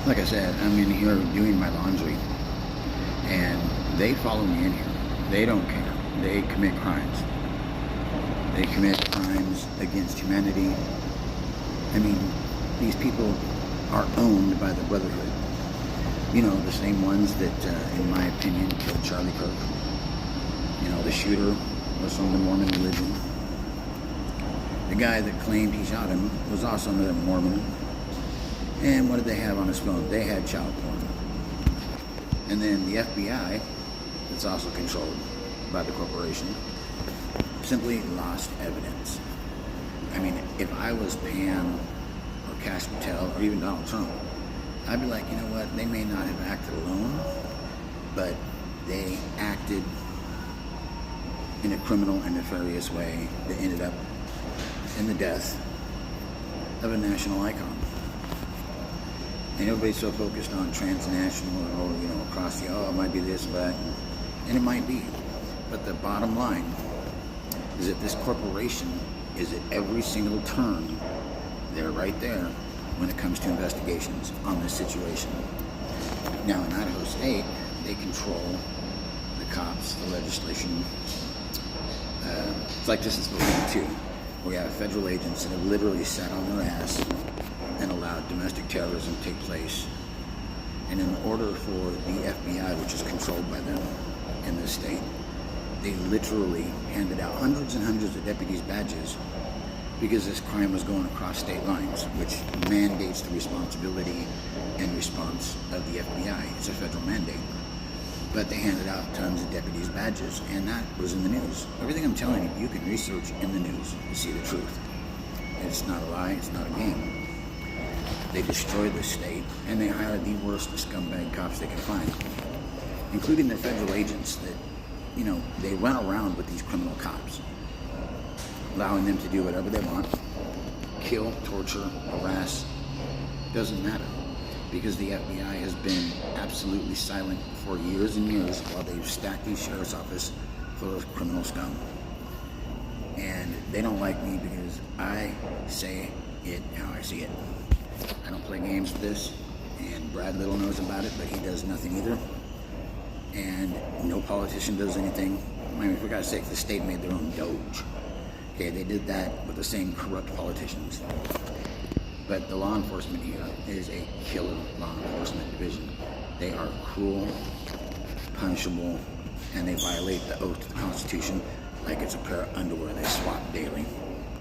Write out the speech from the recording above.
Like I said, I'm in here doing my laundry, and they follow me in here. They don't care. They commit crimes. They commit crimes against humanity. I mean, these people are owned by the brotherhood. You know, the same ones that, in my opinion, killed Charlie Kirk. You know, the shooter was from the Mormon religion. The guy that claimed he shot him was also another Mormon. And what did they have on his phone? They had child porn. And then the FBI, that's also controlled by the corporation, simply lost evidence. I mean, if I was Pam or Cash Patel or even Donald Trump, I'd be like, you know what, they may not have acted alone, but they acted in a criminal and nefarious way that ended up in the death of a national icon. And everybody's so focused on transnational or, you know, across the, it might be this or that, and it might be. But the bottom line is that this corporation is at every single turn. They're right there when it comes to investigations on this situation. Now in Idaho State, they control the cops, the legislation. It's like this is supposed to be too. We have federal agents that have literally sat on their ass and allowed domestic terrorism to take place. And in order for the FBI, which is controlled by them in this state, they literally handed out hundreds and hundreds of deputies' badges because this crime was going across state lines, which mandates the responsibility and response of the FBI. It's a federal mandate. But they handed out tons of deputies' badges, and that was in the news. Everything I'm telling you, you can research in the news to see the truth. It's not a lie, it's not a game. They destroyed the state, and they hired the worst scumbag cops they can find, including the federal agents that, you know, they run around with these criminal cops, allowing them to do whatever they want, kill, torture, harass, doesn't matter. Because the FBI has been absolutely silent for years and years while they've stacked these sheriff's office full of criminal scum. And they don't like me because I say it how I see it. I don't play games with this, and Brad Little knows about it, but he does nothing either. And no politician does anything. I mean, for God's sake, the state made their own Doge. Okay, they did that with the same corrupt politicians. But the law enforcement here is a killer law enforcement division. They are cruel, punishable, and they violate the oath to the Constitution like it's a pair of underwear they swap daily.